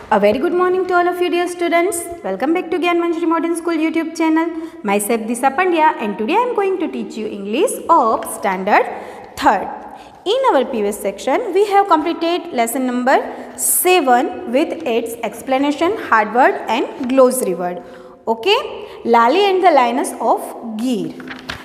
A very good morning to all of you dear students. Welcome back to Gyan Manjari Modern School YouTube channel. Myself Disha Pandya and today I am going to teach you English of Standard 3rd. In our previous section we have completed lesson number 7 with its explanation, hard word and glossary word. Okay, Lali and the Lioness of Gir.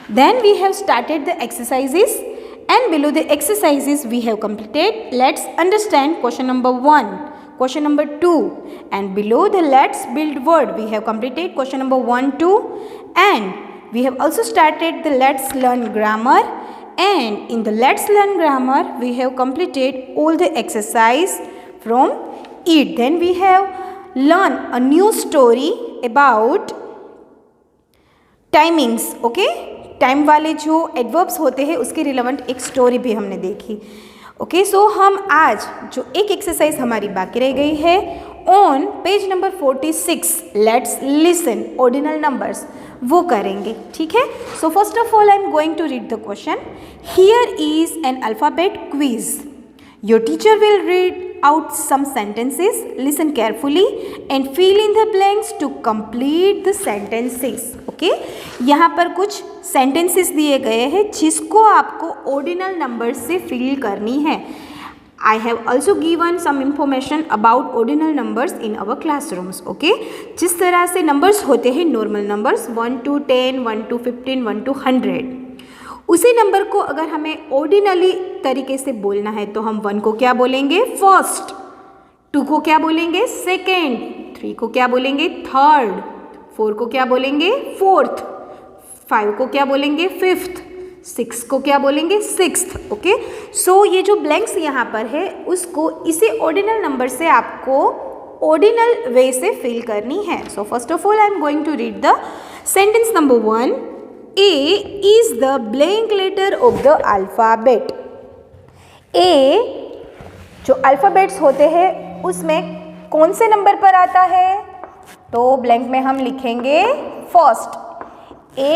Then we have started the exercises and below the exercises we have completed. Let's understand question number 1. Question number 2 and below the let's build word we have completed question number 1, 2 and we have also started the let's learn grammar, and in the let's learn grammar we have completed all the exercise from it. Then we have learned a new story about timings. Okay, time वाले जो adverbs होते हैं उसके relevant एक story भी हमने देखी. Okay, सो हम आज जो एक एक्सरसाइज हमारी बाकी रह गई है on page number 46 let's listen ordinal numbers वो करेंगे. ठीक है, so first of all I am going to read the question. Here is an alphabet quiz. Your teacher will read out some sentences. Listen carefully and fill in the blanks to complete the sentences. Okay, यहाँ पर कुछ sentences दिए गए हैं जिसको आपको ordinal numbers से fill करनी है. I have also given some information about ordinal numbers in our classrooms. Okay, जिस तरह से numbers होते हैं normal numbers 1 to 10, 1 to 15, 1 to 100. उसी नंबर को अगर हमें ऑर्डिनली तरीके से बोलना है तो हम 1 को क्या बोलेंगे फर्स्ट, 2 को क्या बोलेंगे सेकेंड, 3 को क्या बोलेंगे थर्ड, 4 को क्या बोलेंगे फोर्थ, 5 को क्या बोलेंगे फिफ्थ, 6 को क्या बोलेंगे सिक्स्थ. ओके, सो ये जो ब्लैंक्स यहाँ पर है उसको इसी ऑर्डिनल नंबर से आपको ऑर्डिनल वे से फिल करनी है. So first of all I am going to read the sentence number 1. A is the blank letter of the alphabet. A जो अल्फ़ाबेट्स होते हैं उसमें कौन से नंबर पर आता है तो ब्लैंक में हम लिखेंगे फर्स्ट. A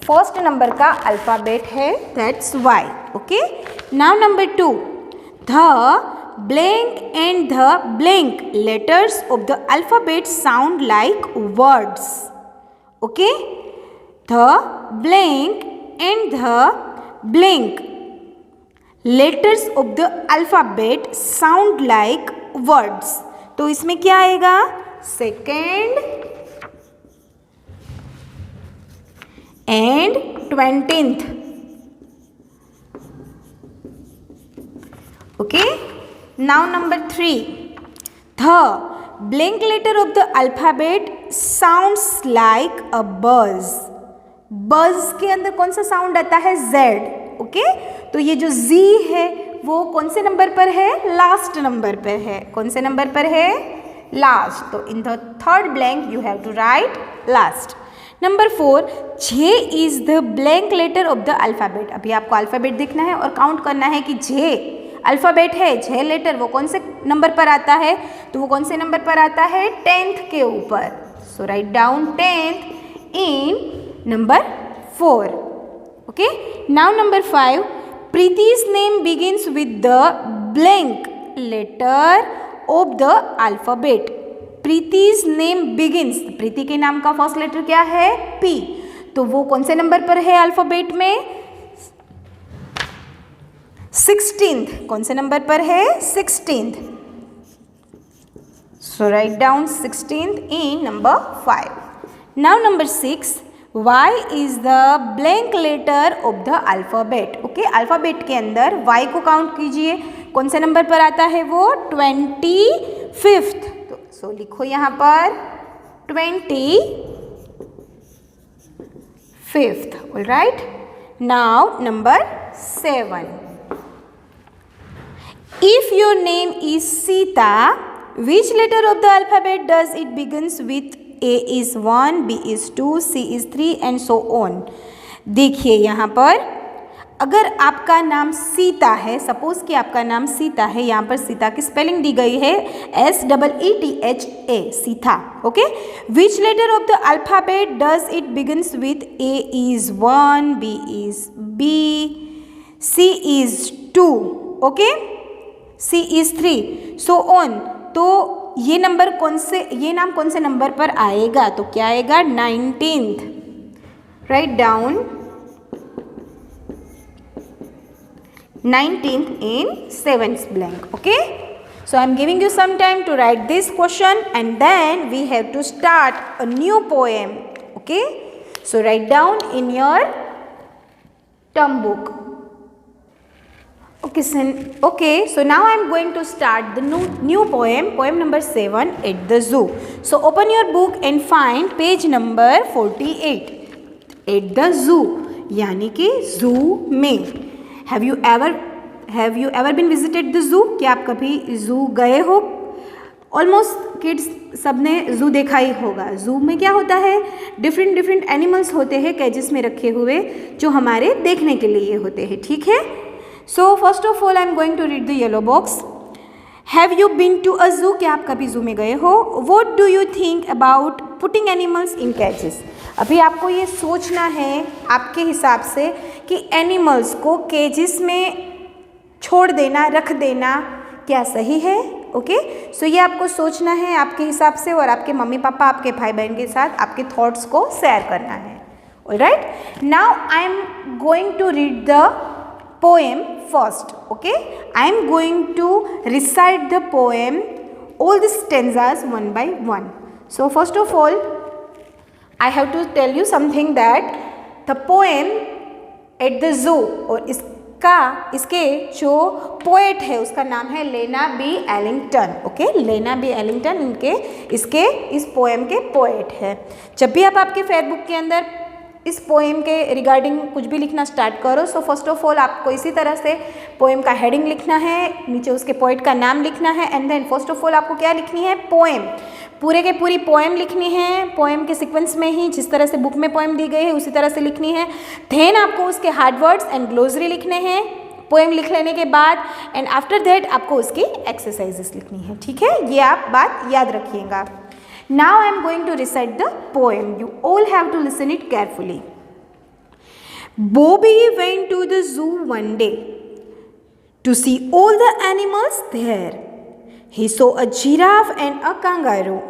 फर्स्ट नंबर का अल्फ़ाबेट है, that's Y. Okay, now number 2. The blank and the blank letters of the alphabet sound like words. Okay, the blank and the blank letters of the alphabet sound like words. तो इसमें क्या आएगा second and 20th. Okay, now number 3. The blank letter of the alphabet sounds like a buzz. Buzz के अंदर कौन सा sound आता है Z. ओके, तो ये जो Z है वो कौन से नंबर पर है लास्ट नंबर पर है. कौन से नंबर पर है लास्ट. तो in the third blank you have to write last. Number 4. J is the blank letter of the alphabet. अभी आपको अल्फ़ाबेट देखना है और काउंट करना है कि J अल्फ़ाबेट है, J लेटर वो कौन से नंबर पर आता है तो वो कौन से नंबर पर आता है 10th के ऊपर. सो write down 10th in number 4. Okay, now number 5. Preeti's name begins with the blank letter of the alphabet. Preeti's name begins. प्रीति के नाम का फर्स्ट लेटर क्या है P. तो वो कौन से नंबर पर है अल्फ़ाबेट में 16th. कौन से नंबर पर है 16th. So write down 16th in number 5. Now number 6. Y is the blank letter of the alphabet. Okay, alphabet के अंदर Y को काउंट कीजिए कौन से नंबर पर आता है वो 25th. तो सो लिखो यहाँ पर 25th. All right, now number 7. If your name is Sita, which letter of the alphabet does it begins with? A is 1, B is 2, C is 3 and so on. देखिए यहाँ पर अगर आपका नाम सीता है, सपोज कि आपका नाम सीता है, यहाँ पर सीता की स्पेलिंग दी गई है SEETHA. Sita. Okay, which letter of the alphabet does it begins with? A is 1, B is B, C is 2, okay, C is 3, so on. तो ये नाम कौन से नंबर पर आएगा? तो क्या आएगा? 19th. Write down 19th in 7th blank. Okay, so I am giving you some time to write this question and then we have to start a new poem. Okay, so write down in your term book. Okay, so now I am going to start the new poem number 7, At the Zoo. So open your book and find page number 48. At the zoo यानी कि zoo में. Have you ever been visited the zoo? क्या आप कभी zoo गए हो? Almost kids सबने zoo देखा ही होगा. zoo में क्या होता है? डिफरेंट एनिमल्स होते हैं कैजेस में रखे हुए जो हमारे देखने के लिए होते हैं. ठीक है. So first of all I am going to read the yellow box. Have you been to a zoo? क्या आप कभी zoo में गए हो? What do you think about putting animals in cages? अभी आपको ये सोचना है आपके हिसाब से कि एनिमल्स को केजेस में छोड़ देना, रख देना क्या सही है? ओके, सो ये आपको सोचना है आपके हिसाब से और आपके मम्मी पापा, आपके भाई बहन के साथ आपके थॉट्स को शेयर करना है. Alright, now I am going to read the poem first. Okay, I am going to recite the poem, all the stanzas one by one. So first of all I have to tell you something that the poem At the Zoo, और इसके जो poet है उसका नाम है लेना B Ellington. Okay, लेना B Ellington इस पोएम के पोएट है. जब भी आप आपके फेसबुक के अंदर इस पोएम के रिगार्डिंग कुछ भी लिखना स्टार्ट करो, सो फर्स्ट ऑफ ऑल आपको इसी तरह से पोएम का हेडिंग लिखना है, नीचे उसके पोएट का नाम लिखना है and then first of all आपको क्या लिखनी है? पोएम. पूरे के पूरी पोएम लिखनी है, पोएम के सीक्वेंस में ही, जिस तरह से बुक में पोएम दी गई है उसी तरह से लिखनी है. देन आपको उसके हार्ड वर्ड्स एंड ग्लोसरी लिखने हैं पोएम लिख लेने के बाद एंड आफ्टर दैट आपको उसकी एक्सरसाइजेस लिखनी है. ठीक है, ये आप बात याद रखिएगा. Now I am going to recite the poem. You all have to listen it carefully. Bobby went to the zoo one day to see all the animals there. He saw a giraffe and a kangaroo,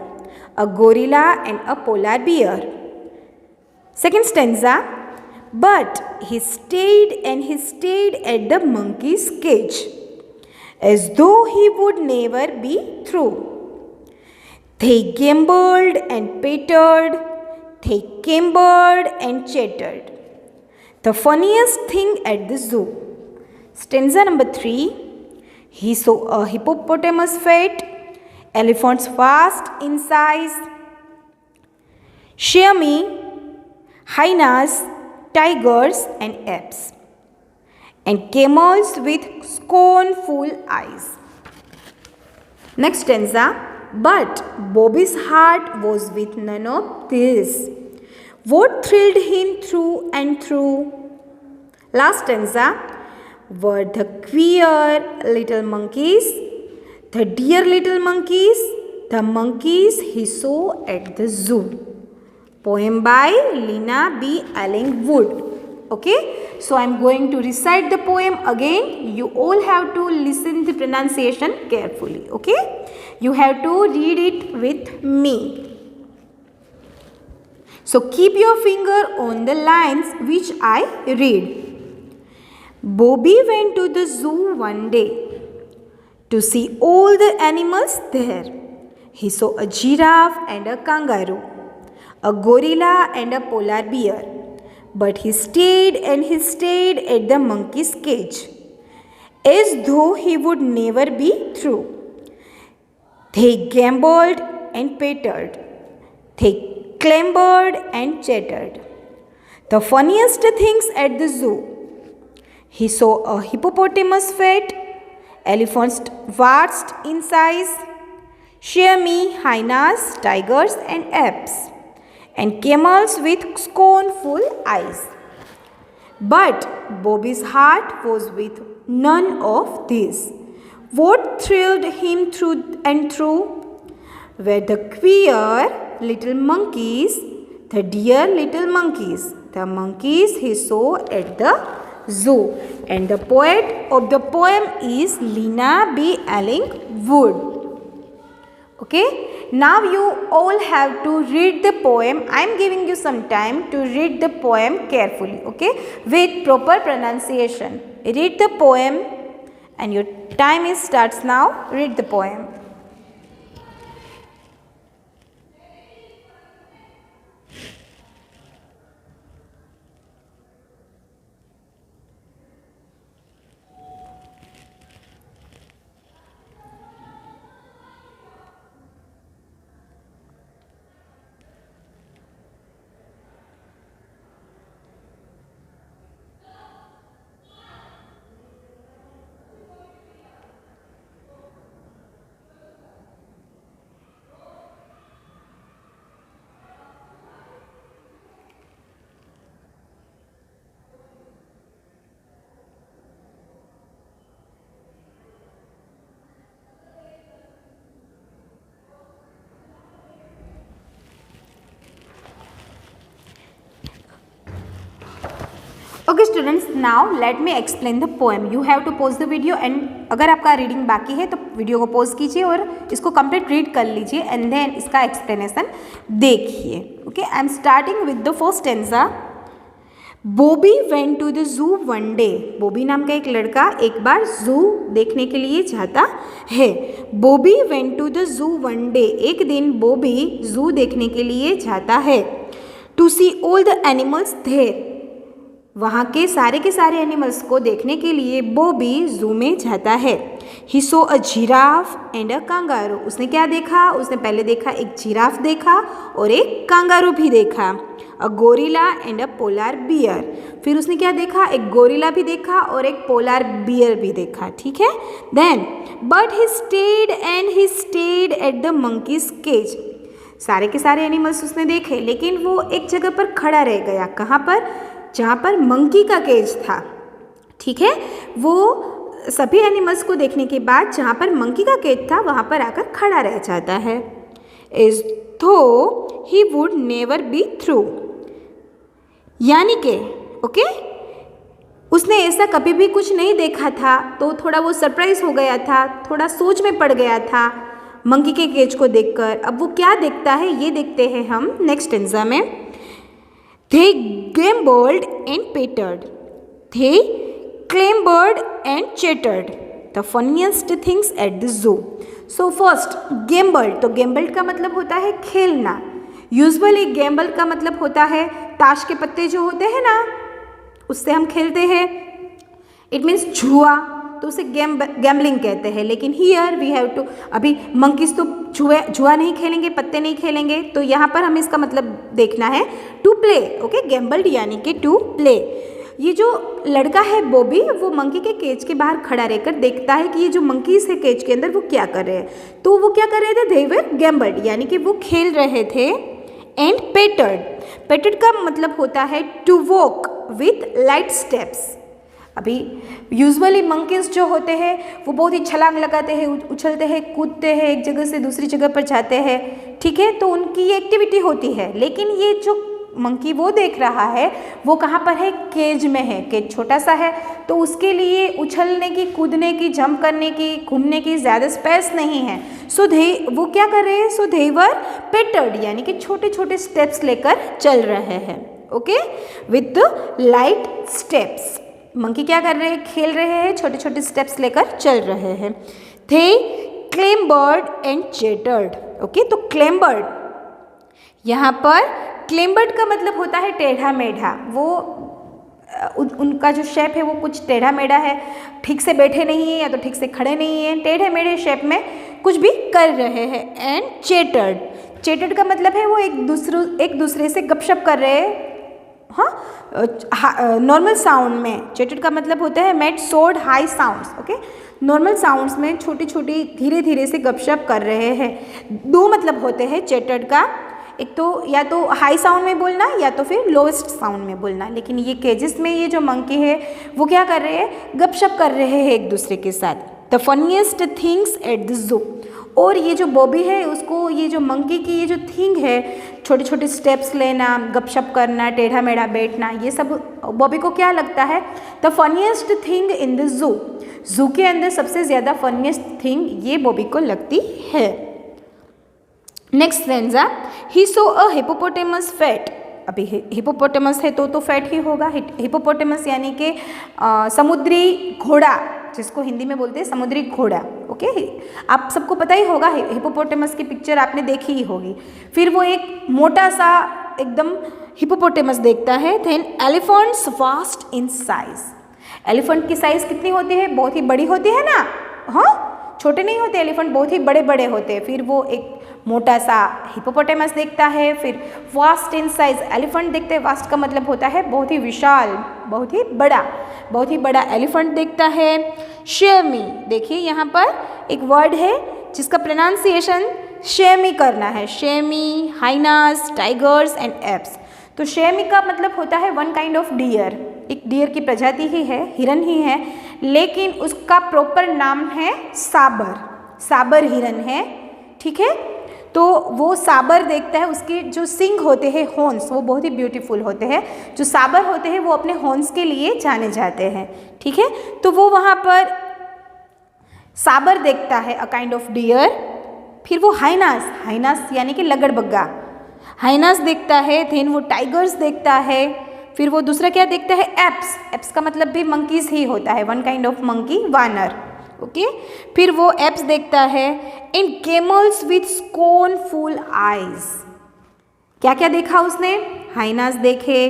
a gorilla and a polar bear. Second stanza. But he stayed at the monkey's cage, as though he would never be through. They gambled and pattered, they capered and chattered. The funniest thing at the zoo. Stanza number 3. He saw a hippopotamus fat, elephants vast in size, chamois, hyenas, tigers and apes, and camels with scornful eyes. Next stanza. But Bobby's heart was with none of this. What thrilled him through and through? Last stanza. Were the queer little monkeys, the dear little monkeys, the monkeys he saw at the zoo. Poem by Lena B. Allen Wood. Okay, so I am going to recite the poem again. You all have to listen the pronunciation carefully. Okay, you have to read it with me. So keep your finger on the lines which I read. Bobby went to the zoo one day to see all the animals there. He saw a giraffe and a kangaroo, a gorilla and a polar bear. But he stayed at the monkey's cage, as though he would never be through. They gambled and pattered, they clambered and chattered. The funniest things at the zoo. He saw a hippopotamus fat, elephants vast in size, chamois, hyenas, tigers and apes, and camels with scornful eyes. But Bobby's heart was with none of these. What thrilled him through and through were the queer little monkeys, the dear little monkeys, the monkeys he saw at the zoo. And the poet of the poem is Lena B. Allen Wood. Okay, now you all have to read the poem. I am giving you some time to read the poem carefully, okay, with proper pronunciation. Read the poem and your time is starts now. Read the poem. Okay students, now let me explain the poem. You have to pause the video and अगर आपका reading बाकी है तो video को pause कीजिए और इसको complete read कर लीजिए एंड देन इसका एक्सप्लेनेशन देखिए. Okay, I am starting with the first stanza. Bobby went to the zoo one day. Bobby नाम का एक लड़का एक बार जू देखने के लिए जाता है. Bobby went to the zoo one day. एक दिन बॉबी जू देखने के लिए जाता है. To see all the animals there. वहाँ के सारे एनिमल्स को देखने के लिए बॉबी जू में जाता है. ही सो अ जिराफ एंड अ कांगारू. उसने क्या देखा? उसने पहले देखा एक जिराफ देखा और एक कांगारू भी देखा. A gorilla and a polar bear. फिर उसने क्या देखा? एक गोरिला भी देखा और एक पोलार बियर भी देखा. ठीक है. Then but he stayed at the monkeys cage. सारे के सारे एनिमल्स उसने देखे लेकिन वो एक जगह पर खड़ा रह गया. कहाँ पर? जहाँ पर मंकी का केज था. ठीक है. वो सभी एनिमल्स को देखने के बाद जहाँ पर मंकी का केज था वहाँ पर आकर खड़ा रह जाता है. एज थो he would never be through. यानी के ओके, उसने ऐसा कभी भी कुछ नहीं देखा था तो थोड़ा वो सरप्राइज हो गया था, थोड़ा सोच में पड़ गया था मंकी के केज को देखकर. अब वो क्या देखता है ये देखते हैं हम नेक्स्ट स्टेंजा में. They gambled and pattered. They clambered and chattered. The funniest things at the zoo. So first, gambled. तो gambled का मतलब होता है खेलना. यूजुअली gamble का मतलब होता है ताश के पत्ते जो होते हैं ना, उससे हम खेलते हैं. इट मीन्स जुआ, तो उसे गैम्बलिंग कहते हैं. लेकिन हियर वी हैव टू, अभी मंकीज तो जुआ नहीं खेलेंगे, पत्ते नहीं खेलेंगे, तो यहाँ पर हमें इसका मतलब देखना है टू प्ले. ओके, गैम्बल्ड यानी कि टू प्ले. ये जो लड़का है बॉबी, वो मंकी के केज के बाहर खड़ा रहकर देखता है कि ये जो मंकीज है केज के अंदर वो क्या कर रहे हैं. तो वो क्या कर रहे थे? दे वर गैम्बल्ड यानी कि वो खेल रहे थे. एंड पेटर्ड. पेटर्ड का मतलब होता है to walk with light steps. अभी यूजुअली मंकीज जो होते हैं वो बहुत ही छलांग लगाते हैं, उछलते हैं, कूदते हैं, एक जगह से दूसरी जगह पर जाते हैं. ठीक है, तो उनकी ये एक्टिविटी होती है. लेकिन ये जो मंकी वो देख रहा है वो कहाँ पर है? केज में है. केज छोटा सा है तो उसके लिए उछलने की, कूदने की, जंप करने की, घूमने की ज़्यादा स्पेस नहीं है. सो वो क्या कर रहे हैं? सो दे वर पेटर्ड यानी कि छोटे छोटे स्टेप्स लेकर चल रहे हैं. Okay, with light steps. Monkey क्या कर रहे हैं? खेल रहे हैं, छोटे छोटे स्टेप्स लेकर चल रहे हैं. थे क्लेम्बर्ड एंड चेटर्ड. ओके, तो क्लेम्बर्ड, यहाँ पर क्लेम्बर्ड का मतलब होता है टेढ़ा मेढ़ा. वो उनका जो शेप है वो कुछ टेढ़ा मेढ़ा है, ठीक से बैठे नहीं है या तो ठीक से खड़े नहीं है, टेढ़े मेढ़े शेप में कुछ भी कर रहे हैं. एंड चेटर्ड. चेटर्ड का मतलब है वो एक दूसरे से गपशप कर रहे हैं. हाँ, नॉर्मल साउंड में. चेटर्ड का मतलब होता है मेड सोड high sounds. Okay, normal sounds में छोटी छोटी धीरे धीरे से गपशप कर रहे हैं. दो मतलब होते हैं चेटर्ड का. एक तो या तो हाई साउंड में बोलना या तो फिर लोएस्ट साउंड में बोलना. लेकिन ये केजेस में ये जो मंकी है वो क्या कर रहे हैं? गपशप कर रहे हैं एक दूसरे के साथ. The funniest things at the जू. और ये जो बॉबी है उसको ये जो मंकी की ये जो थिंग है, छोटे छोटे स्टेप्स लेना, गपशप करना, टेढ़ा मेढ़ा बैठना, ये सब बॉबी को क्या लगता है? The funniest thing in the zoo. जू के अंदर सबसे ज़्यादा फनीएस्ट थिंग ये बॉबी को लगती है. नेक्स्ट स्टेंजा, ही सो अ हिपोपोटेमस फैट। अभी हिपोपोटेमस है तो फैट ही होगा। हिपोपोटेमस यानी कि समुद्री घोड़ा, जिसको हिंदी में बोलते हैं समुद्री घोड़ा। ओके, आप सबको पता ही होगा, हिपोपोटेमस की पिक्चर आपने देखी ही होगी। फिर वो एक मोटा सा एकदम हिपोपोटेमस देखता है। Then elephants vast in size. Elephant की साइज कितनी होती है? बहुत ही बड़ी होती है ना, हाँ, छोटे नहीं होते एलिफेंट, बहुत ही बड़े बड़े होते हैं। फिर वो एक मोटा सा हिपोपोटेमस देखता है। फिर वास्ट इन साइज, एलिफेंट देखते हैं, वास्ट का मतलब होता है बहुत ही विशाल, बहुत ही बड़ा एलिफेंट देखता है। शेमी, देखिए यहाँ पर एक वर्ड है जिसका प्रोनाउंसिएशन शेमी करना है। Semi, hyenas, tigers and apps. तो शेमी का मतलब होता है वन काइंड ऑफ डियर, एक डियर की प्रजाति ही है, हिरन ही है, लेकिन उसका प्रॉपर नाम है साबर। साबर हिरन है, ठीक है। तो वो साबर देखता है, उसके जो सिंग होते हैं, हॉर्न्स, वो बहुत ही ब्यूटीफुल होते हैं। जो साबर होते हैं वो अपने हॉर्न्स के लिए जाने जाते हैं, ठीक है। तो वो वहाँ पर साबर देखता है, अ काइंड ऑफ डियर। फिर वो हाइनास, हाइनास यानी कि लगड़बग्गा, हाइनास देखता है। देन वो टाइगर्स देखता है। फिर वो दूसरा क्या देखता है? एप्स। एप्स का मतलब भी मंकीज ही होता है, वन काइंड ऑफ मंकी, वानर। ओके, फिर वो एप्स देखता है। इन कैमल्स विथ स्कोनफुल आइज। क्या क्या देखा उसने? हाइनास देखे,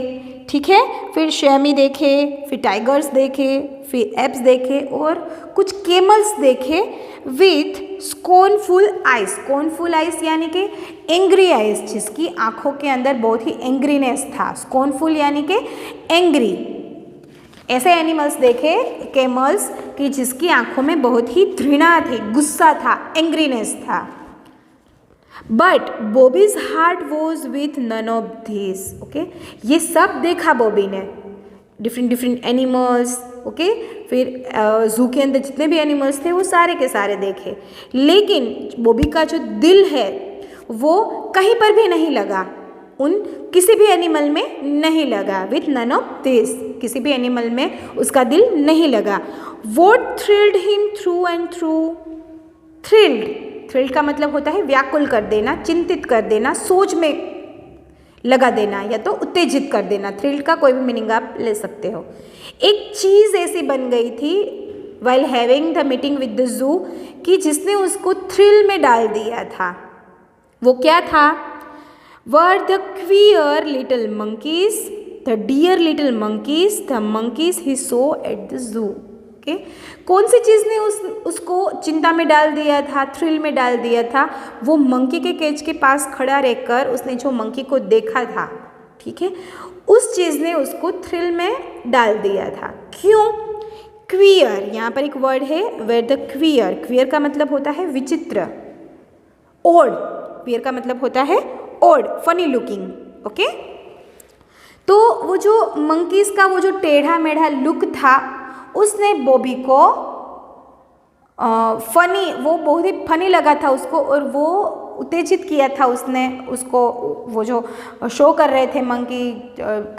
ठीक है, फिर शेमी देखे, फिर टाइगर्स देखे, फिर एप्स देखे और कुछ कैमल्स देखे विथ स्कोनफुल आइज। स्कोनफुल आइज यानी कि एंग्री आइज, जिसकी आंखों के अंदर बहुत ही एंग्रीनेस था। स्कोनफुल यानी कि एंग्री। ऐसे एनिमल्स देखे कैमल्स कि जिसकी आंखों में बहुत ही घृणा थी, गुस्सा था, एंग्रीनेस था। But Bobby's heart was with none of this. Okay, ये सब देखा बॉबी ने, डिफरेंट एनिमल्स। ओके, फिर जू के अंदर जितने भी एनिमल्स थे वो सारे के सारे देखे, लेकिन बॉबी का जो दिल है वो कहीं पर भी नहीं लगा, उन किसी भी एनिमल में नहीं लगा। विथ नन ऑफ दिस, किसी भी एनिमल में उसका दिल नहीं लगा। What thrilled him through and through. Thrilled का मतलब होता है व्याकुल कर देना, चिंतित कर देना, सोच में लगा देना या तो उत्तेजित कर देना। थ्रिल्ड का कोई भी मीनिंग आप ले सकते हो। एक चीज़ ऐसी बन गई थी while having the meeting with the zoo कि जिसने उसको थ्रिल में डाल दिया था। वो क्या था? Were the queer little monkeys, the dear little monkeys, the monkeys he saw at the zoo. Okay, कौन सी चीज़ ने उसको चिंता में डाल दिया था, थ्रिल में डाल दिया था? वो मंकी के केज के पास खड़ा रहकर उसने जो मंकी को देखा था, ठीक है, उस चीज़ ने उसको थ्रिल में डाल दिया था। क्यों? क्वियर, यहाँ पर एक वर्ड है वेयर द क्वियर। क्वियर का मतलब होता है विचित्र, ओड। क्वियर का मतलब होता है ओड, फनी लुकिंग। ओके, तो वो जो मंकीज का वो जो टेढ़ा मेढ़ा लुक था उसने बॉबी को फनी, वो बहुत ही फनी लगा था उसको और वो उत्तेजित किया था उसने उसको। वो जो शो कर रहे थे मंकी,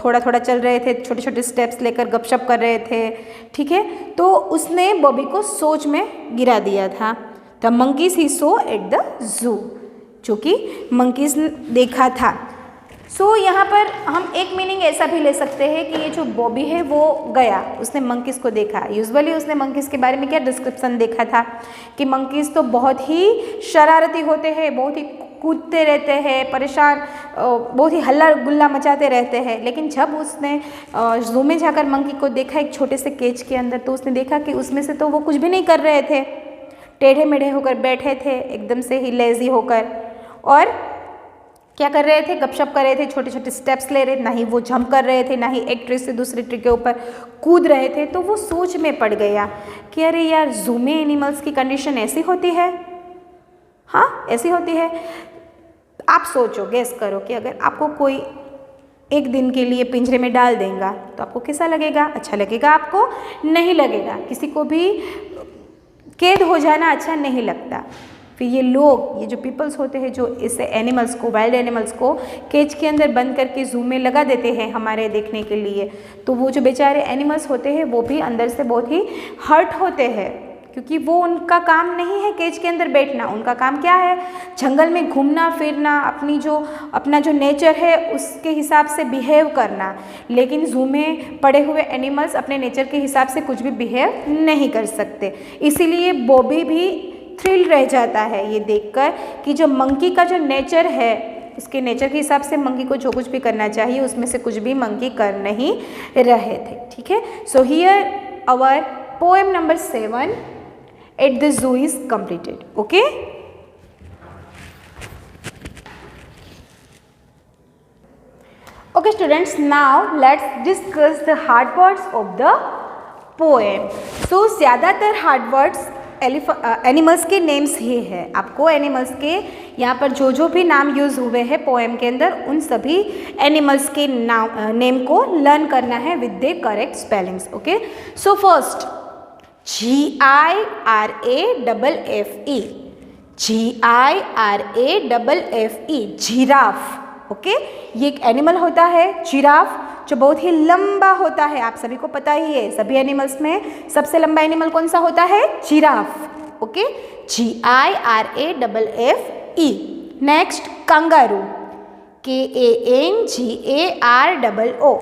थोड़ा थोड़ा चल रहे थे, छोटे छोटे स्टेप्स लेकर गपशप कर रहे थे, ठीक है, तो उसने बॉबी को सोच में गिरा दिया था। The monkeys he saw at the जू, जो कि मंकीज देखा था। सो यहाँ पर हम एक मीनिंग ऐसा भी ले सकते हैं कि ये जो बॉबी है वो गया, उसने मंकीज़ को देखा। यूजुअली उसने मंकीज़ के बारे में क्या डिस्क्रिप्शन देखा था कि मंकीज़ तो बहुत ही शरारती होते हैं, बहुत ही कूदते रहते हैं, परेशान, बहुत ही हल्ला गुल्ला मचाते रहते हैं। लेकिन जब उसने जू में जाकर मंकी को देखा एक छोटे से केज के अंदर, तो उसने देखा कि उसमें से तो वो कुछ भी नहीं कर रहे थे, टेढ़े मेढ़े होकर बैठे थे, एकदम से ही लेजी होकर, और क्या कर रहे थे? गपशप कर रहे थे, छोटे छोटे स्टेप्स ले रहे थे, ना ही वो जंप कर रहे थे, ना ही एक ट्री से दूसरे ट्री के ऊपर कूद रहे थे। तो वो सोच में पड़ गया कि अरे यार, जू में एनिमल्स की कंडीशन ऐसी होती है। हाँ, ऐसी होती है। आप सोचो, गेस करो कि अगर आपको कोई एक दिन के लिए पिंजरे में डाल देगा तो आपको कैसा लगेगा? अच्छा लगेगा? आपको नहीं लगेगा। किसी को भी कैद हो जाना अच्छा नहीं लगता। फिर ये लोग, ये जो पीपल्स होते हैं जो इसे एनिमल्स को, वाइल्ड एनिमल्स को केज के अंदर बंद करके जू में लगा देते हैं हमारे देखने के लिए, तो वो जो बेचारे एनिमल्स होते हैं वो भी अंदर से बहुत ही हर्ट होते हैं, क्योंकि वो उनका काम नहीं है केज के अंदर बैठना। उनका काम क्या है, जंगल में घूमना फिरना, अपना जो नेचर है उसके हिसाब से बिहेव करना। लेकिन ज़ू में पड़े हुए एनिमल्स अपने नेचर के हिसाब से कुछ भी बिहेव नहीं कर सकते। इसीलिए बॉबी भी थ्रिल रह जाता है ये देखकर कि जो मंकी का जो नेचर है, उसके नेचर के हिसाब से मंकी को जो कुछ भी करना चाहिए उसमें से कुछ भी मंकी कर नहीं रहे थे। ठीक है, so here our poem number 7 at the zoo is completed. Okay, okay students, now let's discuss the hard words of the poem. So ज़्यादातर हार्ड वर्ड्स एनिमल्स के नेम्स ही है। आपको एनिमल्स के यहाँ पर जो भी नाम यूज़ हुए हैं पोएम के अंदर, उन सभी एनिमल्स के नेम को लर्न करना है with the correct spellings. Okay, so first GIRAFFE, GIRAFFE, giraffe. Okay, ये एक एनिमल होता है जिराफ, जो बहुत ही लंबा होता है। आप सभी को पता ही है, सभी एनिमल्स में सबसे लंबा एनिमल कौन सा होता है, giraffe. Okay, GIRAFFE। Next kangaroo, KANGAROO,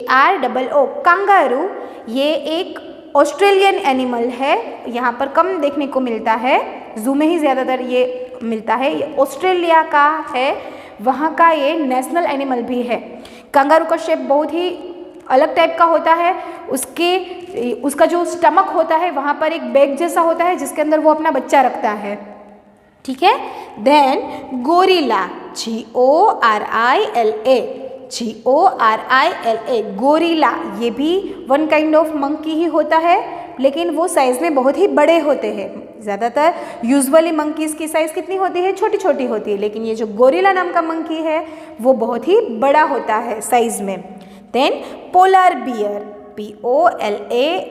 KANGAROO, kangaroo. ये एक ऑस्ट्रेलियन एनिमल है, यहाँ पर कम देखने को मिलता है, ज़ू में ही ज़्यादातर ये मिलता है। ये ऑस्ट्रेलिया का है, वहाँ का ये नेशनल एनिमल भी है। कंगारू का शेप बहुत ही अलग टाइप का होता है। उसका जो स्टमक होता है वहाँ पर एक बैग जैसा होता है जिसके अंदर वो अपना बच्चा रखता है। ठीक है, देन गोरिल्ला, GORILA, गोरिल्ला। ये भी वन काइंड ऑफ मंकी ही होता है, लेकिन वो साइज़ में बहुत ही बड़े होते हैं। ज़्यादातर यूजुअली मंकीज़ की साइज़ कितनी होती है, छोटी छोटी होती है, लेकिन ये जो गोरिल्ला नाम का मंकी है वो बहुत ही बड़ा होता है साइज़ में। Then polar bear, POLARBEAR,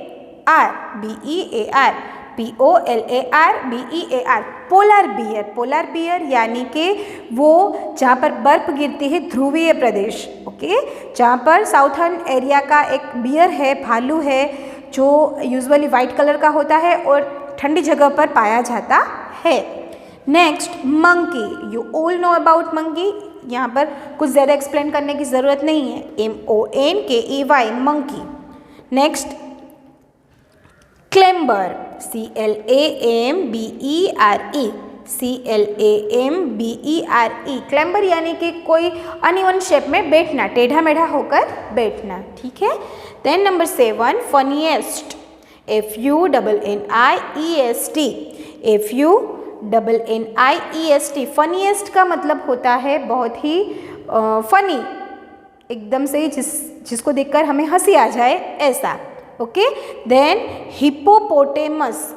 polar bear. Polar bear यानी कि वो जहाँ पर बर्फ़ गिरती है, ध्रुवीय प्रदेश। ओके, जहाँ पर साउथर्न एरिया का एक बियर है, भालू है, जो यूजुअली वाइट कलर का होता है और ठंडी जगह पर पाया जाता है। Next monkey, you all know about monkey, यहाँ पर कुछ ज़्यादा एक्सप्लेन करने की ज़रूरत नहीं है। MONKEY, monkey. Next climber, CLAMBERE, climber यानी कि कोई अनइवन शेप में बैठना, टेढ़ा मेढ़ा होकर बैठना। ठीक है, then number 7 funniest, FUNNIEST, funniest का मतलब होता है बहुत ही फनी, एकदम से जिसको देखकर हमें हंसी आ जाए ऐसा। Okay, then hippopotamus,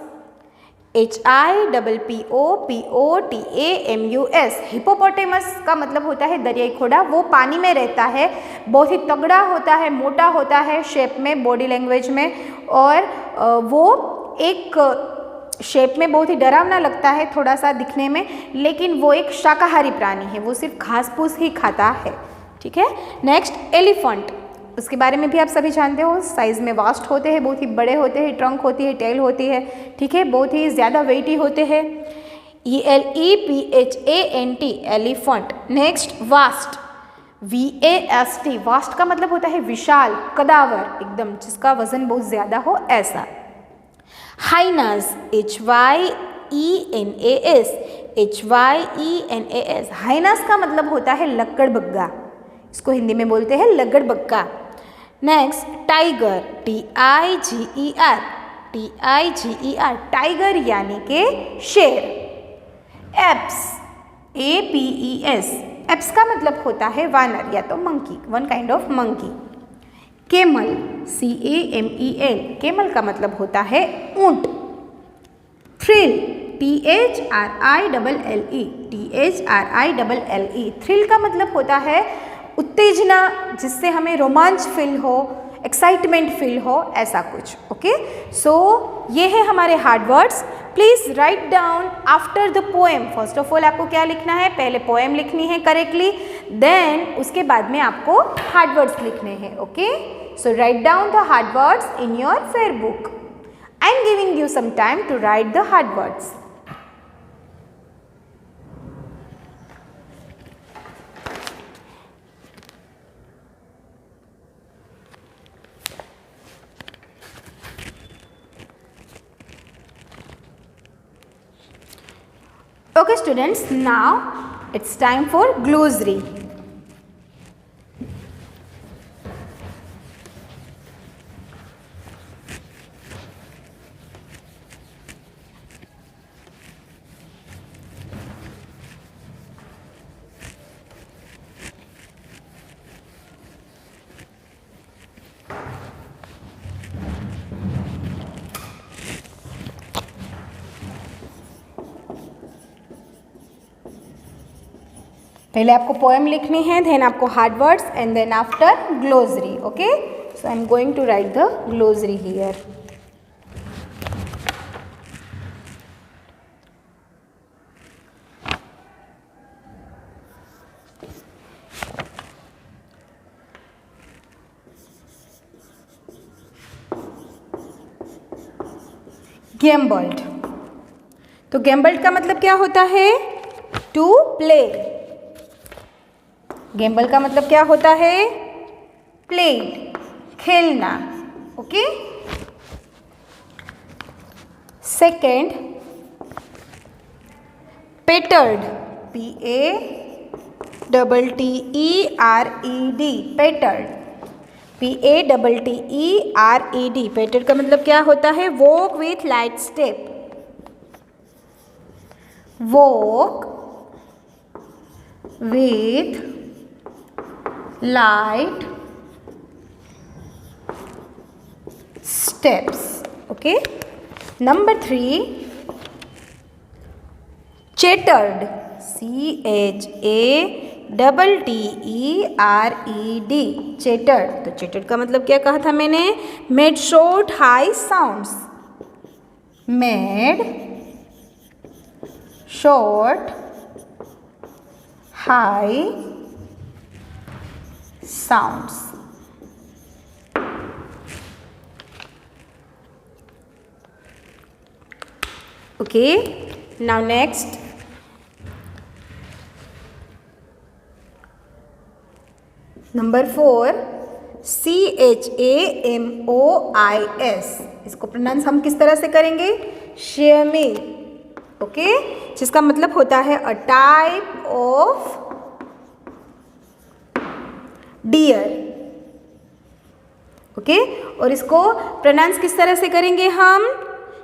HIPPOPOTAMUS, hippopotamus का मतलब होता है दरियाई घोड़ा। वो पानी में रहता है, बहुत ही तगड़ा होता है, मोटा होता है शेप में, बॉडी लैंग्वेज में, और वो एक शेप में बहुत ही डरावना लगता है थोड़ा सा दिखने में, लेकिन वो एक शाकाहारी प्राणी है, वो सिर्फ घास फूस ही खाता है। ठीक है, नेक्स्ट एलिफेंट, उसके बारे में भी आप सभी जानते हो, साइज़ में वास्ट होते हैं, बहुत ही बड़े होते हैं, ट्रंक होती है, टेल होती है। ठीक है, बहुत ही ज़्यादा वेटी होते हैं। ELEPHANT, elephant. Next vast, VAST, vast का मतलब होता है विशाल, कदावर, एकदम जिसका वजन बहुत ज़्यादा हो ऐसा। हाइनास, HYENAS, हाइनास का मतलब होता है लकड़बग्गा, इसको हिंदी में बोलते हैं लकड़बग्गा। नेक्स्ट टाइगर, TIGER, टाइगर यानी कि शेर। एप्स, APES, एप्स का मतलब होता है वानर या तो monkey, one kind of monkey. Camel, CAMEL, camel का मतलब होता है ऊंट। थ्रिल, THRILLE, थ्रिल का मतलब होता है उत्तेजना, जिससे हमें रोमांच फील हो, एक्साइटमेंट फील हो, ऐसा कुछ। ओके, सो ये है हमारे hard words. Please write down after the poem. First of all आपको क्या लिखना है, पहले पोएम लिखनी है करेक्टली, देन उसके बाद में आपको हार्ड वर्ड्स लिखने हैं। Okay, so write down the hard words in your fair book. am giving you some time to write the hard words. Okay students, now it's time for glossary. पहले आपको poem लिखनी है, then आपको hard words and then after glossary. Okay, so I am going to write the glossary here. Gambled. तो gambled का मतलब क्या होता है? To play. गैम्बल का मतलब क्या होता है? प्लेड, खेलना. ओके. सेकेंड, पेटर्ड. PATTERED. पेटर्ड. PATTERED. पेटर्ड का मतलब क्या होता है? Walk with light step. Walk with light steps. Okay. Number 3, chattered. CHATTERED. chattered. तो chattered का मतलब क्या कहा था मैंने? made short high sounds. made short high sounds. Okay, now next, number 4, CHAMOIS. इसको प्रोनाउंस हम किस तरह से करेंगे? शेमी. ओके, जिसका मतलब होता है a type of dear. Okay, और इसको प्रोनाउंस किस तरह से करेंगे हम?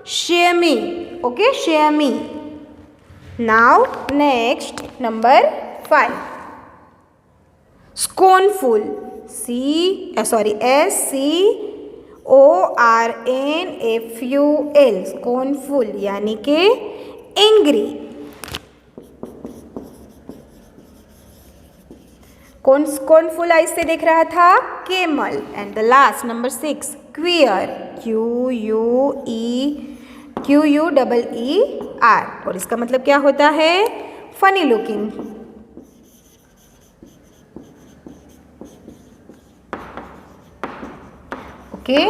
Semi. Okay, semi. Now next, number 5, scornful. SCORNFUL. Scornful यानी कि एंग्री. कौन फुल आइज से देख रहा था? Camel. And the last, number 6, queer. QUER. और इसका मतलब क्या होता है? Funny looking. ओके,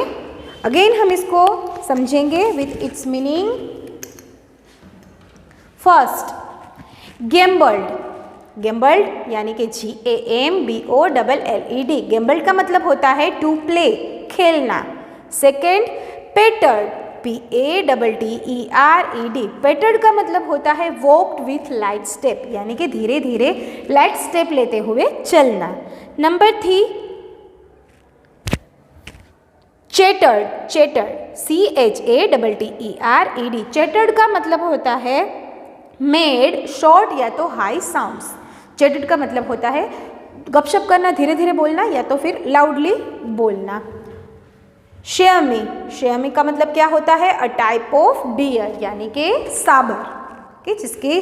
अगेन हम इसको समझेंगे with its meaning. First, gambled. Gambled यानी कि GAMBOLLED. गैम्बल्ड का मतलब होता है टू प्ले, खेलना. सेकेंड, पेटर्ड. PATTERED. पेटर्ड का मतलब होता है वॉक्ड विथ लाइट स्टेप, यानी कि धीरे धीरे लाइट स्टेप लेते हुए चलना. नंबर 3, चैटर्ड. CHATTERED. चैटर्ड का मतलब होता है मेड शॉर्ट या तो हाई साउंड्स. चैटर्ड का मतलब होता है गपशप करना, धीरे धीरे बोलना या तो फिर लाउडली बोलना. शेयमी. शेयमी का मतलब क्या होता है? अ टाइप ऑफ डियर यानी कि साबर, कि जिसके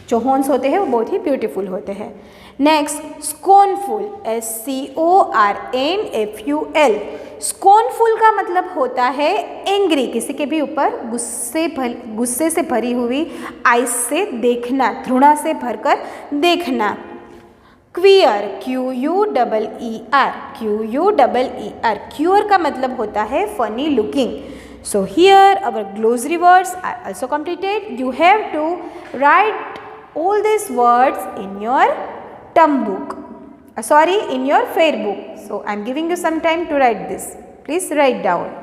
जो हॉर्न्स होते हैं वो बहुत ही ब्यूटीफुल होते हैं. Next, scornful. SCORNFUL. स्कॉर्नफुल का मतलब होता है एंग्री, किसी के भी ऊपर गुस्से से भरी हुई आइज से देखना, घृणा से भरकर देखना. क्वियर. QUER. क्यूअर का मतलब होता है funny looking. So here our glossary words are also completed. You have to write all these words in your term book. In your fair book. So I am giving you some time to write this. Please write down.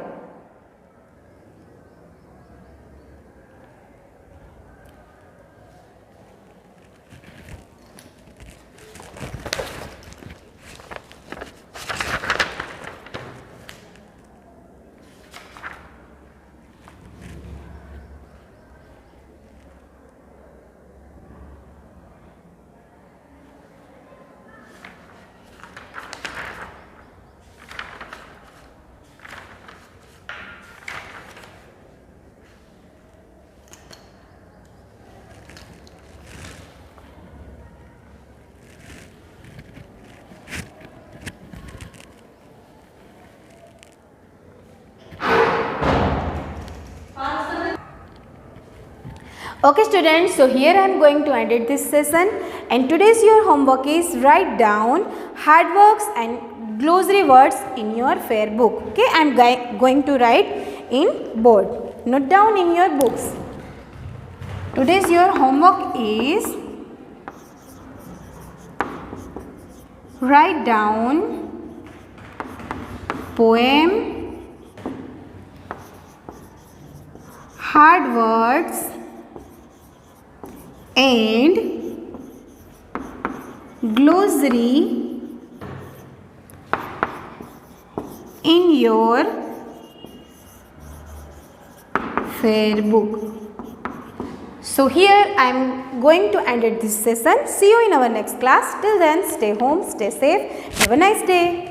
Okay students, so here I am going to end this session, and today's your homework is write down hard works and glossary words in your fair book. Okay, I am going to write in board. Note down in your books. Today's your homework is write down poem, hard words and glossary in your fair book. So here I am going to end this session. See you in our next class. Till then, stay home, stay safe. Have a nice day.